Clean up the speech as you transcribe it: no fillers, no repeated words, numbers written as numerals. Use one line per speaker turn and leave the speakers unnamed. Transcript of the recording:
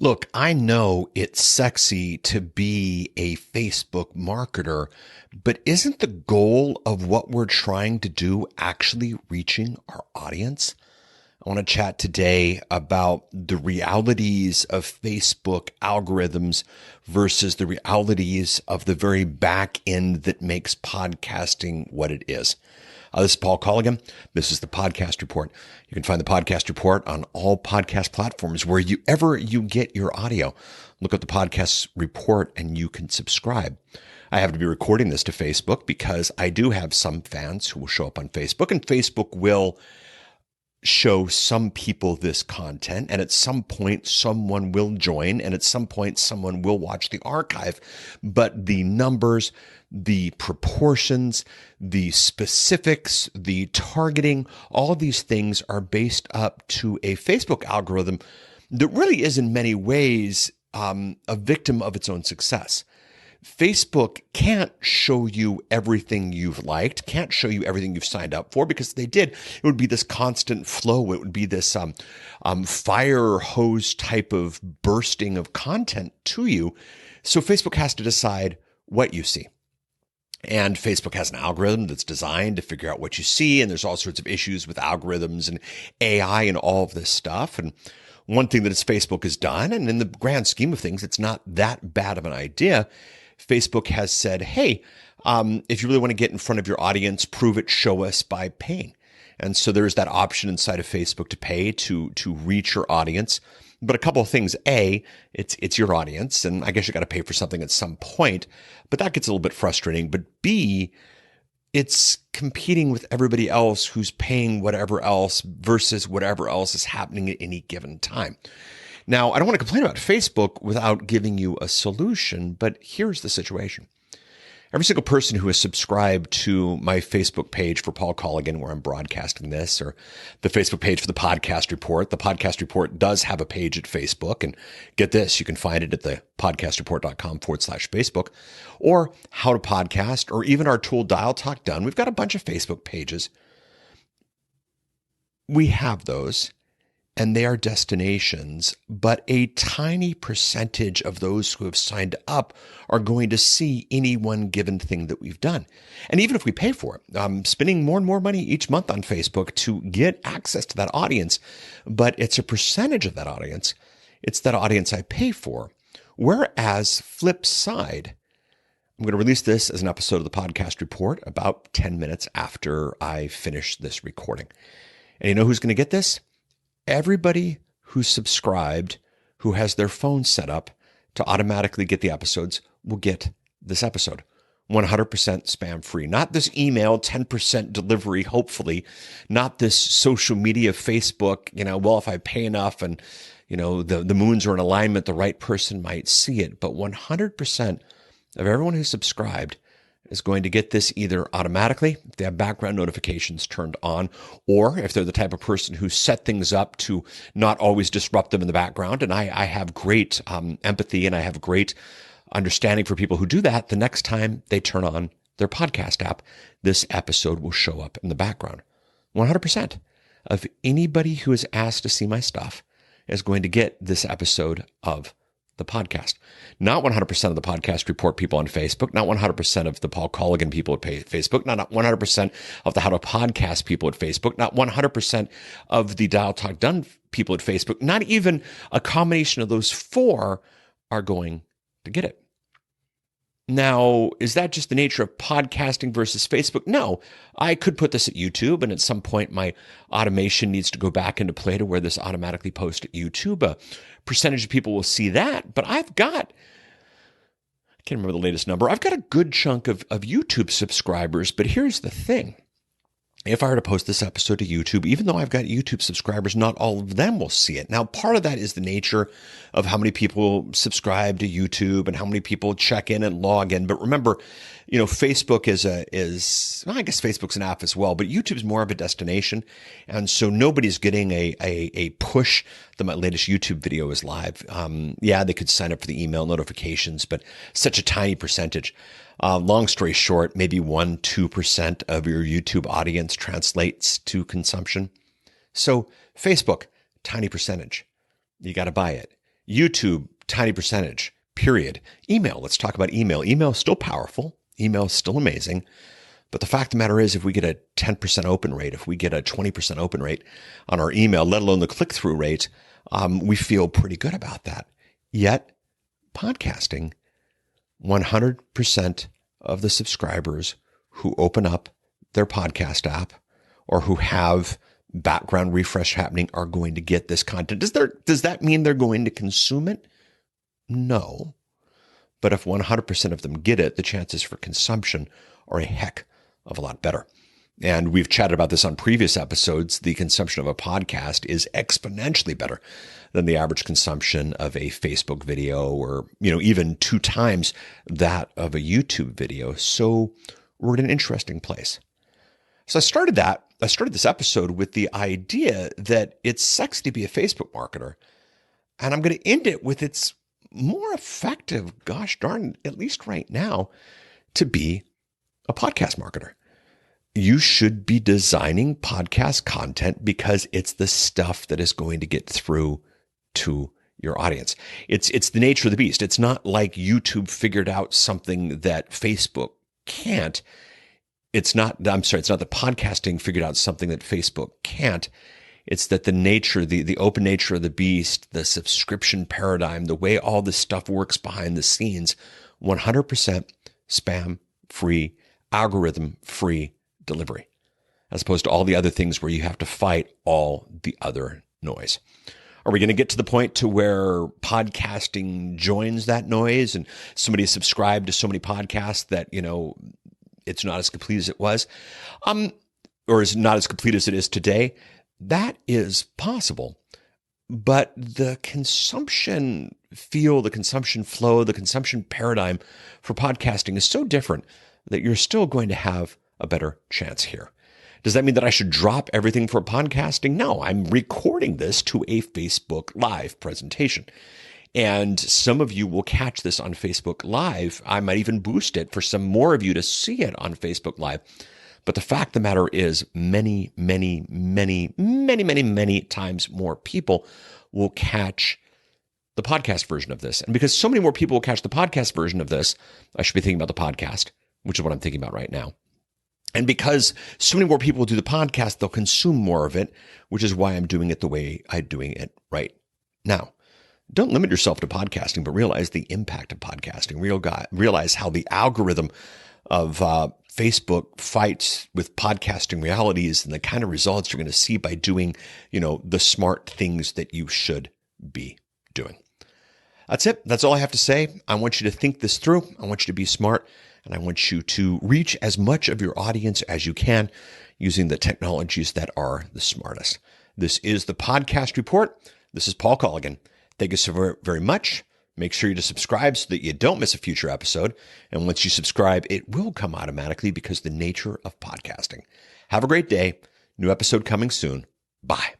Look, I know it's sexy to be a Facebook marketer, but isn't the goal of what we're trying to do actually reaching our audience? I want to chat today about the realities of Facebook algorithms versus the realities of the very back end that makes podcasting what it is. This is Paul Colligan. This is the Podcast Report. You can find the Podcast Report on all podcast platforms wherever you get your audio. Look up the Podcast Report and you can subscribe. I have to be recording this to Facebook because I do have some fans who will show up on Facebook, and Facebook will show some people this content, and at some point someone will join, and at some point someone will watch the archive. But the numbers, the proportions, the specifics, the targeting, all of these things are based up to a Facebook algorithm that really is in many ways a victim of its own success. Facebook can't show you everything you've liked, can't show you everything you've signed up for, because if they did, it would be this constant flow. It would be this fire hose type of bursting of content to you. So Facebook has to decide what you see. And Facebook has an algorithm that's designed to figure out what you see. And there's all sorts of issues with algorithms and AI and all of this stuff. And one thing that Facebook has done, and in the grand scheme of things, it's not that bad of an idea. Facebook has said, hey, if you really want to get in front of your audience, prove it, show us by paying. And so there's that option inside of Facebook to pay to reach your audience. But a couple of things. A, it's your audience, and I guess you got to pay for something at some point, but that gets a little bit frustrating. But B, it's competing with everybody else who's paying whatever else versus whatever else is happening at any given time. Now, I don't want to complain about Facebook without giving you a solution, but here's the situation. Every single person who has subscribed to my Facebook page for Paul Colligan, where I'm broadcasting this, or the Facebook page for the Podcast Report. The Podcast Report does have a page at Facebook, and get this, you can find it at the podcastreport.com/Facebook, or How to Podcast, or even our tool Dial Talk Done. We've got a bunch of Facebook pages. We have those, and they are destinations, but a tiny percentage of those who have signed up are going to see any one given thing that we've done. And even if we pay for it, I'm spending more and more money each month on Facebook to get access to that audience, but it's a percentage of that audience. It's that audience I pay for. Whereas flip side, I'm going to release this as an episode of the Podcast Report about 10 minutes after I finish this recording. And you know who's going to get this? Everybody who's subscribed, who has their phone set up to automatically get the episodes, will get this episode. 100% spam free. Not this email, 10% delivery, hopefully. Not this social media, Facebook, well, if I pay enough and, the moons are in alignment, the right person might see it. But 100% of everyone who's subscribed is going to get this either automatically, if they have background notifications turned on, or if they're the type of person who set things up to not always disrupt them in the background. And I have great empathy, and I have great understanding for people who do that. The next time they turn on their podcast app, this episode will show up in the background. 100% of anybody who is asked to see my stuff is going to get this episode of the podcast. Not 100% of the Podcast Report people on Facebook, not 100% of the Paul Colligan people at Facebook, not 100% of the How to Podcast people at Facebook, not 100% of the Dial Talk Done people at Facebook, not even a combination of those four are going to get it. Now, is that just the nature of podcasting versus Facebook? No, I could put this at YouTube, and at some point my automation needs to go back into play to where this automatically posts at YouTube. A percentage of people will see that, but I can't remember the latest number. I've got a good chunk of YouTube subscribers, but here's the thing. If I were to post this episode to YouTube, even though I've got YouTube subscribers, not all of them will see it. Now, part of that is the nature of how many people subscribe to YouTube and how many people check in and log in. But remember, Facebook I guess Facebook's an app as well, but YouTube's more of a destination. And so nobody's getting a push that my latest YouTube video is live. They could sign up for the email notifications, but such a tiny percentage. Long story short, maybe 1-2% of your YouTube audience translates to consumption. So Facebook, tiny percentage. You got to buy it. YouTube, tiny percentage, period. Email, let's talk about email. Email is still powerful. Email is still amazing. But the fact of the matter is, if we get a 10% open rate, if we get a 20% open rate on our email, let alone the click-through rate, we feel pretty good about that. Yet, podcasting, 100% of the subscribers who open up their podcast app or who have background refresh happening are going to get this content. Does that mean they're going to consume it? No. But if 100% of them get it, the chances for consumption are a heck of a lot better. And we've chatted about this on previous episodes. The consumption of a podcast is exponentially better than the average consumption of a Facebook video, or, even 2 times that of a YouTube video. So we're in an interesting place. So I started this episode with the idea that it's sexy to be a Facebook marketer. And I'm going to end it with it's more effective, gosh darn, at least right now, to be a podcast marketer. You should be designing podcast content because it's the stuff that is going to get through to your audience. It's the nature of the beast. It's not like YouTube figured out something that Facebook can't. It's not that podcasting figured out something that Facebook can't. It's that the nature, the open nature of the beast, the subscription paradigm, the way all this stuff works behind the scenes, 100% spam free, algorithm free delivery, as opposed to all the other things where you have to fight all the other noise. Are we going to get to the point to where podcasting joins that noise and somebody is subscribed to so many podcasts that, it's not as complete as it was, or is not as complete as it is today? That is possible. But the consumption feel, the consumption flow, the consumption paradigm for podcasting is so different that you're still going to have a better chance here. Does that mean that I should drop everything for podcasting? No, I'm recording this to a Facebook Live presentation. And some of you will catch this on Facebook Live. I might even boost it for some more of you to see it on Facebook Live. But the fact of the matter is many, many, many, many, many, many times more people will catch the podcast version of this. And because so many more people will catch the podcast version of this, I should be thinking about the podcast, which is what I'm thinking about right now. And because so many more people will do the podcast, they'll consume more of it, which is why I'm doing it the way I'm doing it right now. Don't limit yourself to podcasting, but realize the impact of podcasting. Realize how the algorithm of Facebook fights with podcasting realities and the kind of results you're going to see by doing, the smart things that you should be doing. That's it. That's all I have to say. I want you to think this through. I want you to be smart. And I want you to reach as much of your audience as you can using the technologies that are the smartest. This is the Podcast Report. This is Paul Colligan. Thank you so very much. Make sure you to subscribe so that you don't miss a future episode. And once you subscribe, it will come automatically because the nature of podcasting. Have a great day. New episode coming soon. Bye.